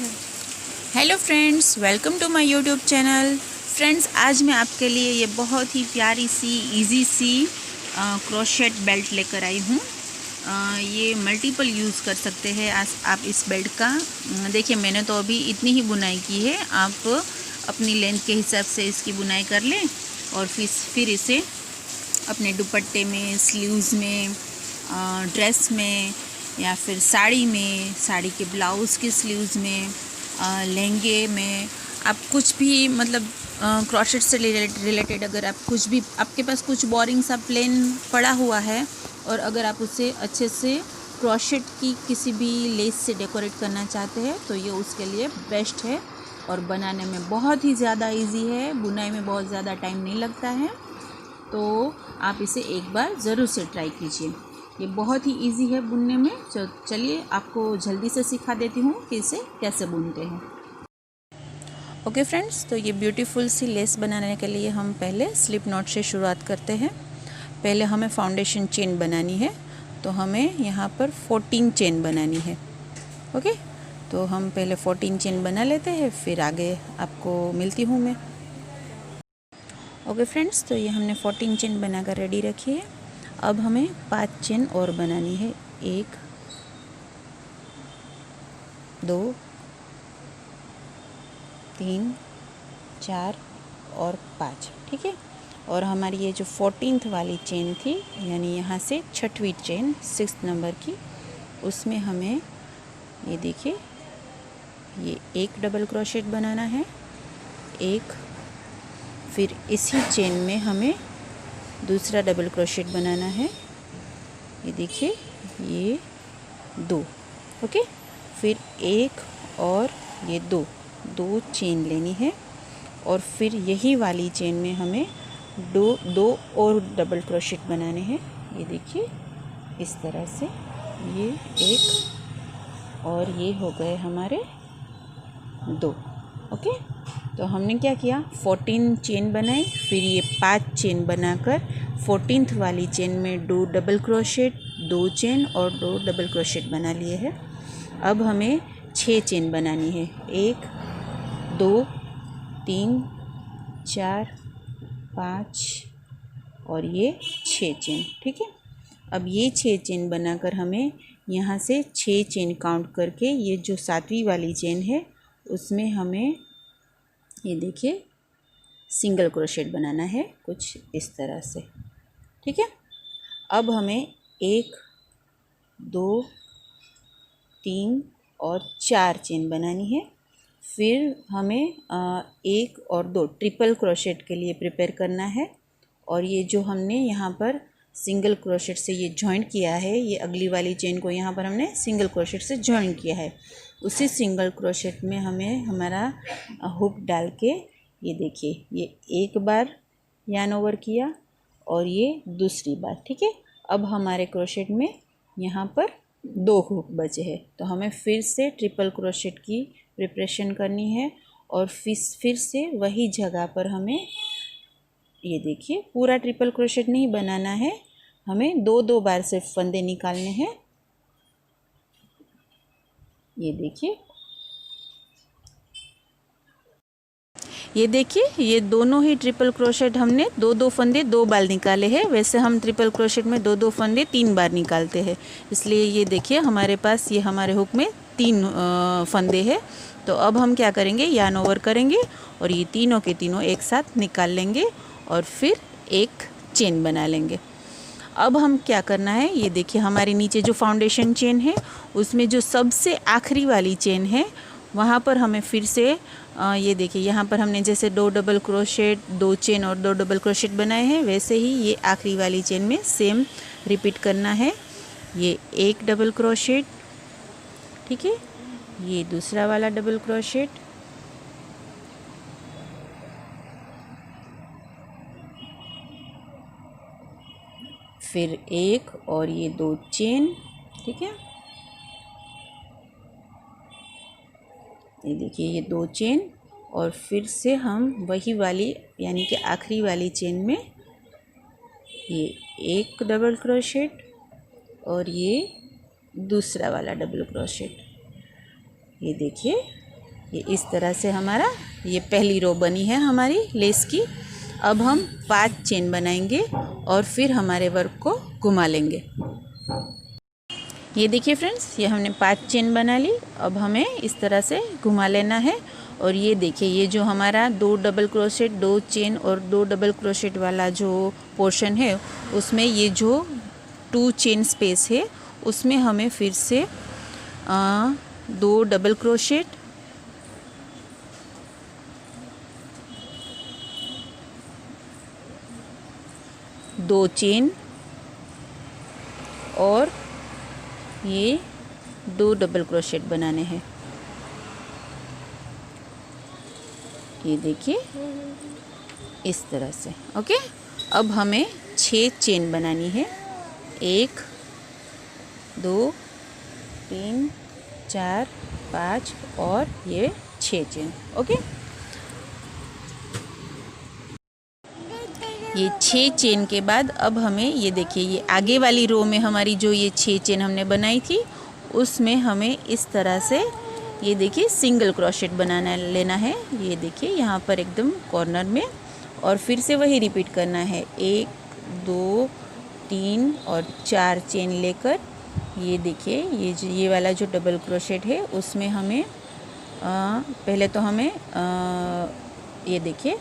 Hello friends, welcome to my YouTube channel. Friends, आज मैं आपके लिए ये बहुत ही प्यारी सी इजी सी क्रोशेट बेल्ट लेकर आई हूँ। ये मल्टीपल यूज़ कर सकते हैं आज आप इस बेल्ट का। देखिए, मैंने तो अभी इतनी ही बुनाई की है। आप अपनी लेंथ के हिसाब से इसकी बुनाई कर लें और फिर इसे अपने दुपट्टे में, स्लीव्स में, ड्रेस में या फिर साड़ी में, साड़ी के ब्लाउज़ के स्लीव्स में, लहंगे में, आप कुछ भी मतलब क्रोशेट से रिलेटेड अगर आप कुछ भी, आपके पास कुछ बोरिंग सा प्लेन पड़ा हुआ है और अगर आप उसे अच्छे से क्रोशेट की किसी भी लेस से डेकोरेट करना चाहते हैं तो ये उसके लिए बेस्ट है। और बनाने में बहुत ही ज़्यादा इजी है, बुनाई में बहुत ज़्यादा टाइम नहीं लगता है, तो आप इसे एक बार ज़रूर से ट्राई कीजिए। ये बहुत ही इजी है बुनने में। चलिए आपको जल्दी से सिखा देती हूँ कि इसे कैसे बुनते हैं। ओके फ्रेंड्स, तो ये ब्यूटीफुल सी लेस बनाने के लिए हम पहले स्लिप नॉट से शुरुआत करते हैं। पहले हमें फाउंडेशन चेन बनानी है, तो हमें यहाँ पर 14 चेन बनानी है। ओके, तो हम पहले 14 चेन बना लेते हैं, फिर आगे आपको मिलती हूँ मैं। ओके फ्रेंड्स, तो ये हमने 14 चेन बनाकर रेडी रखी है। अब हमें 5 चेन और बनानी है। 1 2 3 4 और 5, ठीक है। और हमारी ये जो 14th वाली चेन थी, यानी यहाँ से 6वीं चेन 6th नंबर की, उसमें हमें ये देखिए, ये एक डबल क्रोशेट बनाना है, एक, फिर इसी चेन में हमें दूसरा डबल क्रोशेट बनाना है, ये देखिए, ये 2, ओके। फिर एक और ये दो चेन लेनी है और फिर यही वाली चेन में हमें दो और डबल क्रोशेट बनाने हैं। ये देखिए, इस तरह से, ये एक और ये हो गए हमारे 2, ओके। तो हमने क्या किया, 14 चेन बनाई, फिर ये 5 चेन बनाकर 14th वाली चेन में 2 डबल क्रोशेट, 2 चेन और 2 डबल क्रोशेट बना लिए हैं। अब हमें 6 चेन बनानी है, 1 2 3 4 5 और ये 6 चेन, ठीक है। अब ये 6 चेन बनाकर हमें यहाँ से 6 चेन काउंट करके ये जो 7वीं वाली चेन है उसमें हमें ये देखिए सिंगल क्रोशेट बनाना है, कुछ इस तरह से, ठीक है। अब हमें 1 2 3 और 4 चेन बनानी है। फिर हमें 1 और 2 ट्रिपल क्रोशेट के लिए प्रिपेयर करना है। और ये जो हमने यहाँ पर सिंगल क्रोशेट से ये जॉइंट किया है, ये अगली वाली चेन को यहाँ पर हमने सिंगल क्रोशेट से जॉइन किया है, उसी सिंगल क्रोशेट में हमें हमारा हुक डाल के, ये देखिए, ये एक बार यार्न ओवर किया और ये दूसरी बार, ठीक है। अब हमारे क्रोशेट में यहाँ पर 2 हुक बचे हैं, तो हमें फिर से ट्रिपल क्रोशेट की प्रिपरेशन करनी है और फिर से वही जगह पर हमें, ये देखिए, पूरा ट्रिपल क्रोशेट नहीं बनाना है, हमें 2 बार से फंदे निकालने हैं। ये देखिए, ये देखिए, ये दोनों ही ट्रिपल क्रोशेट हमने 2 फंदे 2 बार निकाले हैं। वैसे हम ट्रिपल क्रोशेट में 2 फंदे 3 बार निकालते हैं, इसलिए ये देखिए हमारे पास ये हमारे हुक में 3 फंदे हैं। तो अब हम क्या करेंगे, यार्न ओवर करेंगे और ये तीनों के तीनों एक साथ निकाल लेंगे और फिर एक चेन बना लेंगे। अब हम क्या करना है, ये देखिए, हमारे नीचे जो फाउंडेशन चेन है उसमें जो सबसे आखिरी वाली चेन है वहाँ पर हमें फिर से ये देखिए, यहाँ पर हमने जैसे 2 डबल क्रोशेट, 2 चेन और 2 डबल क्रोशेट बनाए हैं, वैसे ही ये आखिरी वाली चेन में सेम रिपीट करना है। ये एक डबल क्रोशेट, ठीक है, ये दूसरा वाला डबल क्रोशेट, फिर एक और ये 2 चेन, ठीक है। ये देखिए, ये 2 चेन और फिर से हम वही वाली यानी कि आखिरी वाली चेन में ये एक डबल क्रोशेट और ये दूसरा वाला डबल क्रोशेट, ये देखिए, ये इस तरह से हमारा ये पहली रो बनी है हमारी लेस की। अब हम 5 चेन बनाएंगे और फिर हमारे वर्क को घुमा लेंगे। ये देखिए फ्रेंड्स, ये हमने 5 चेन बना ली। अब हमें इस तरह से घुमा लेना है। और ये देखिए, ये जो हमारा 2 डबल क्रोशेट, 2 चेन और 2 डबल क्रोशेट वाला जो पोर्शन है, उसमें ये जो 2 चेन स्पेस है उसमें हमें फिर से 2 डबल क्रोशेट, 2 चेन और ये 2 डबल क्रोशेट बनाने हैं। ये देखिए इस तरह से। ओके, अब हमें 6 चेन बनानी है। 1 2 3 4 5 और ये 6 चेन। ओके, ये 6 चेन के बाद अब हमें ये देखिए, ये आगे वाली रो में हमारी जो ये 6 चेन हमने बनाई थी उसमें हमें इस तरह से ये देखिए सिंगल क्रोशेट बनाना लेना है। ये देखिए यहाँ पर एकदम कॉर्नर में, और फिर से वही रिपीट करना है। 1 2 3 और 4 चेन लेकर ये देखिए ये वाला जो डबल क्रोशेट है उसमें हमें पहले तो हमें ये देखिए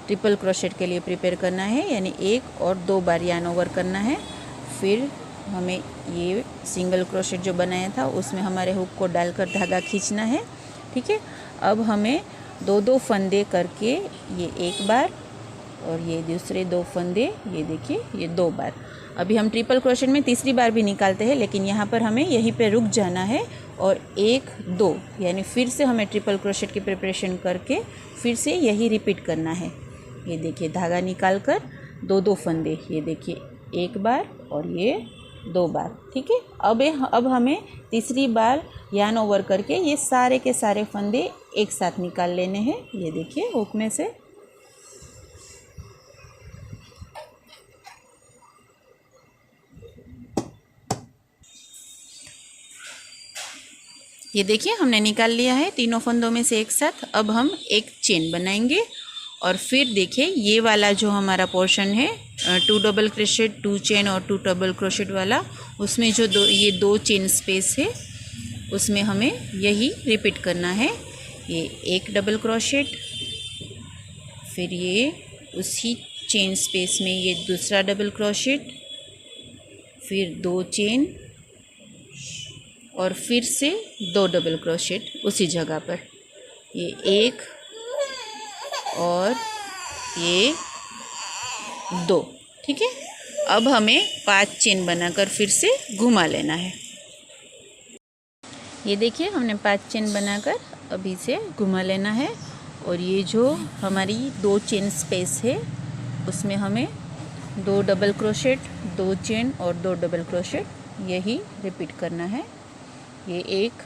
ट्रिपल क्रोशेट के लिए प्रिपेयर करना है, यानी 1 और 2 बार यार्न ओवर करना है। फिर हमें ये सिंगल क्रोशेट जो बनाया था उसमें हमारे हुक को डालकर धागा खींचना है। ठीक है, अब हमें 2-2 फंदे करके ये 1 बार और ये दूसरे 2 फंदे ये देखिए ये 2 बार। अभी हम ट्रिपल क्रोशेट में तीसरी बार भी निकालते हैं, लेकिन यहाँ पर हमें यहीं पे रुक जाना है और 1 2 यानी फिर से हमें ट्रिपल क्रोशेट की प्रिपरेशन करके फिर से यही रिपीट करना है। ये देखिए धागा निकाल कर 2-2 फंदे, ये देखिए 1 बार और ये 2 बार। ठीक है, अब हमें तीसरी बार यार्न ओवर करके ये सारे के सारे फंदे एक साथ निकाल लेने हैं। ये देखिए हुक में से ये देखिए हमने निकाल लिया है तीनों फंदों में से एक साथ। अब हम एक चेन बनाएंगे और फिर देखिए ये वाला जो हमारा पोर्शन है 2 डबल क्रोशेट, 2 चेन और 2 डबल क्रोशेट वाला, उसमें जो ये 2 चेन स्पेस है उसमें हमें यही रिपीट करना है। ये 1 डबल क्रोशेट, फिर ये उसी चेन स्पेस में ये दूसरा डबल क्रोशेट, फिर 2 चेन और फिर से 2 डबल क्रोशेट उसी जगह पर। ये 1 और ये 2। ठीक है, अब हमें 5 चेन बनाकर फिर से घुमा लेना है। ये देखिए हमने 5 चेन बनाकर अभी से घुमा लेना है। और ये जो हमारी 2 चेन स्पेस है उसमें हमें 2 डबल क्रोशेट, 2 चेन और 2 डबल क्रोशेट यही रिपीट करना है। ये 1,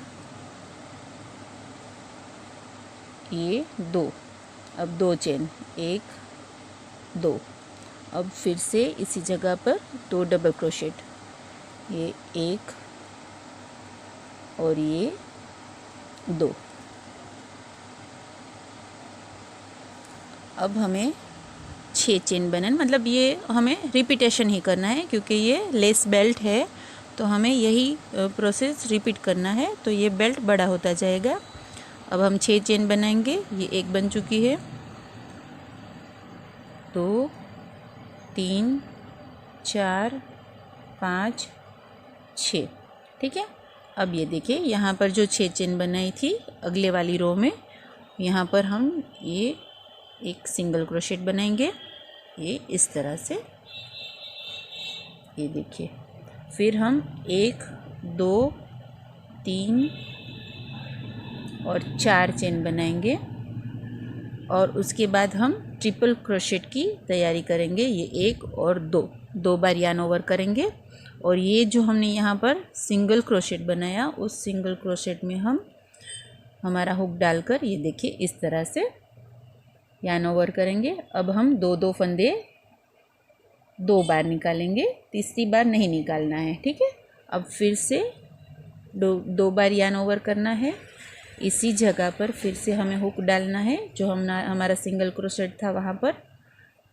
ये 2, अब 2 चेन, 1 2, अब फिर से इसी जगह पर 2 डबल क्रोशेट, ये 1 और ये 2। अब हमें 6 चेन बनाना, मतलब ये हमें रिपीटेशन ही करना है क्योंकि ये लेस बेल्ट है तो हमें यही प्रोसेस रिपीट करना है, तो ये बेल्ट बड़ा होता जाएगा। अब हम 6 चेन बनाएंगे। ये 1 बन चुकी है, 2 3 4 5 6। ठीक है, अब ये देखिए यहाँ पर जो 6 चेन बनाई थी अगले वाली रो में, यहाँ पर हम ये एक सिंगल क्रोशेट बनाएंगे ये इस तरह से। ये देखिए, फिर हम 1 2 3 और 4 चेन बनाएंगे और उसके बाद हम ट्रिपल क्रोशेट की तैयारी करेंगे। ये 1 और 2 बार यार्न ओवर करेंगे और ये जो हमने यहाँ पर सिंगल क्रोशेट बनाया उस सिंगल क्रोशेट में हम हमारा हुक डालकर ये देखिए इस तरह से यार्न ओवर करेंगे। अब हम 2 फंदे 2 बार निकालेंगे, तीसरी बार नहीं निकालना है। ठीक है, अब फिर से 2 बार यार्न ओवर करना है इसी जगह पर फिर से हमें हुक डालना है जो हमारा सिंगल क्रोशेट था वहाँ पर,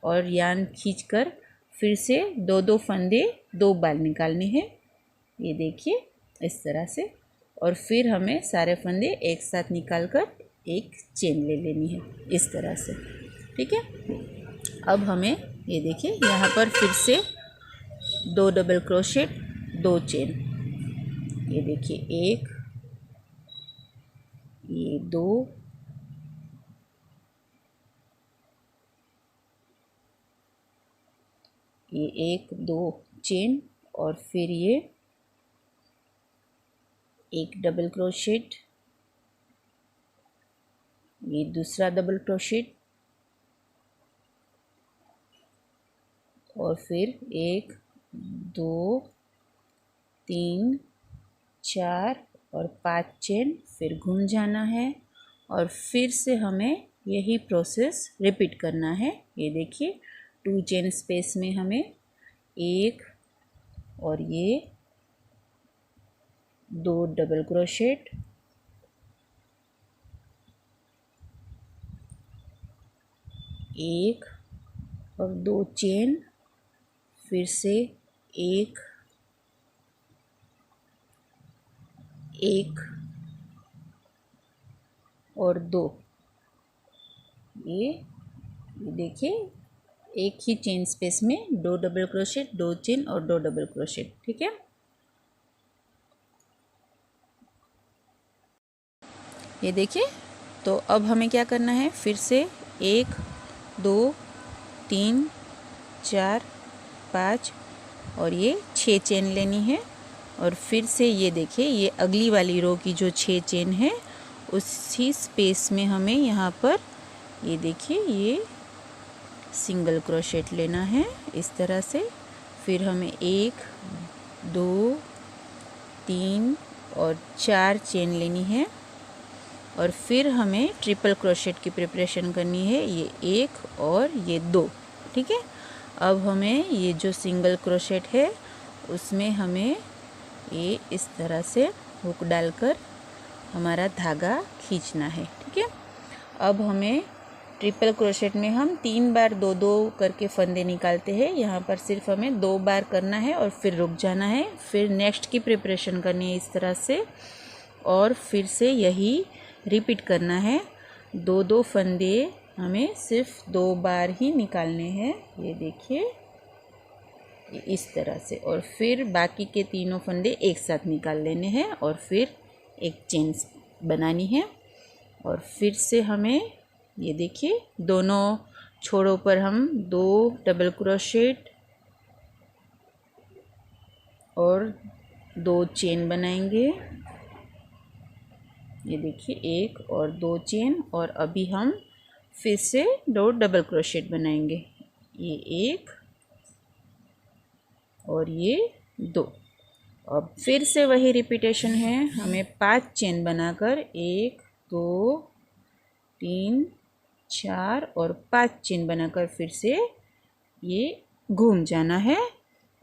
और यार्न खींचकर फिर से 2 फंदे 2 बार निकालने हैं। ये देखिए इस तरह से, और फिर हमें सारे फंदे एक साथ निकालकर एक चेन ले लेनी है इस तरह से। ठीक है, अब हमें ये देखिए यहाँ पर फिर से 2 डबल क्रोशेट 2 चेन, ये देखिए 1, ये 2, ये 1 2 चेन, और फिर ये 1 डबल क्रोशेट, ये दूसरा डबल क्रोशेट, और फिर 1 2 3 4 और 5 चेन, फिर घूम जाना है और फिर से हमें यही प्रोसेस रिपीट करना है। ये देखिए 2 चेन स्पेस में हमें 1 और ये 2 डबल क्रोशेट, एक और 2 चेन, फिर से 1 और 2, ये देखिए एक ही चेन स्पेस में 2 डबल क्रोशेट 2 चेन और 2 डबल क्रोशेट। ठीक है, ये देखिए। तो अब हमें क्या करना है, फिर से 1 2 3 4 5 और ये 6 चेन लेनी है, और फिर से ये देखिए ये अगली वाली रो की जो 6 चेन है उसी स्पेस में हमें यहाँ पर ये देखिए ये सिंगल क्रोशेट लेना है इस तरह से। फिर हमें 1 2 3 और 4 चेन लेनी है, और फिर हमें ट्रिपल क्रोशेट की प्रिपरेशन करनी है, ये 1 और ये 2। ठीक है, अब हमें ये जो सिंगल क्रोशेट है उसमें हमें ये इस तरह से हुक डालकर हमारा धागा खींचना है। ठीक है, अब हमें ट्रिपल क्रोशेट में हम 3 बार 2-2 करके फंदे निकालते हैं, यहाँ पर सिर्फ हमें 2 बार करना है और फिर रुक जाना है, फिर नेक्स्ट की प्रिपरेशन करनी है इस तरह से, और फिर से यही रिपीट करना है। 2-2 फंदे हमें सिर्फ 2 बार ही निकालने हैं, ये देखिए इस तरह से, और फिर बाकी के तीनों फंदे एक साथ निकाल लेने हैं और फिर एक चेन बनानी है, और फिर से हमें ये देखिए दोनों छोरों पर हम 2 डबल क्रोशेट और 2 चेन बनाएंगे। ये देखिए 1 और 2 चेन, और अभी हम फिर से 2 डबल क्रोशेट बनाएंगे, ये 1 और ये 2। अब फिर से वही रिपीटेशन है, हमें 5 चेन बनाकर 1 2 3 4 और 5 चेन बनाकर फिर से ये घूम जाना है,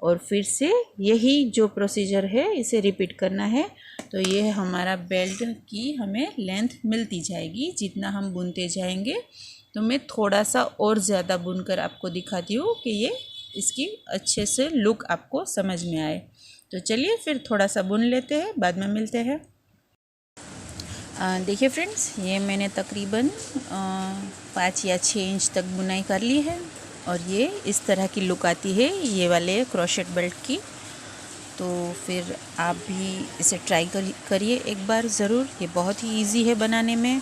और फिर से यही जो प्रोसीजर है इसे रिपीट करना है। तो ये हमारा बेल्ट की हमें लेंथ मिलती जाएगी जितना हम बुनते जाएंगे। तो मैं थोड़ा सा और ज़्यादा बुनकर आपको दिखाती हूँ कि ये इसकी अच्छे से लुक आपको समझ में आए। तो चलिए फिर थोड़ा सा बुन लेते हैं, बाद में मिलते हैं। देखिए फ्रेंड्स, ये मैंने तकरीबन 5 या 6 इंच तक बुनाई कर ली है, और ये इस तरह की लुक आती है ये वाले क्रोशेट बेल्ट की। तो फिर आप भी इसे ट्राई करिए एक बार ज़रूर, ये बहुत ही इजी है बनाने में,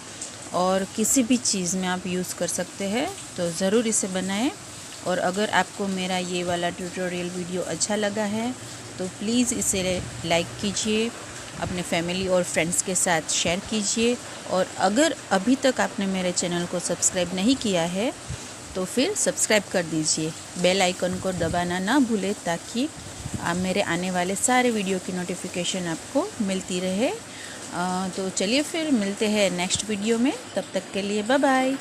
और किसी भी चीज़ में आप यूज़ कर सकते हैं, तो ज़रूर इसे बनाएं। और अगर आपको मेरा ये वाला ट्यूटोरियल वीडियो अच्छा लगा है तो प्लीज़ इसे लाइक कीजिए, अपने फैमिली और फ्रेंड्स के साथ शेयर कीजिए, और अगर अभी तक आपने मेरे चैनल को सब्सक्राइब नहीं किया है तो फिर सब्सक्राइब कर दीजिए, बेल आइकन को दबाना ना भूलें ताकि मेरे आने वाले सारे वीडियो की नोटिफिकेशन आपको मिलती रहे। तो चलिए फिर मिलते हैं नेक्स्ट वीडियो में, तब तक के लिए बाय बाय।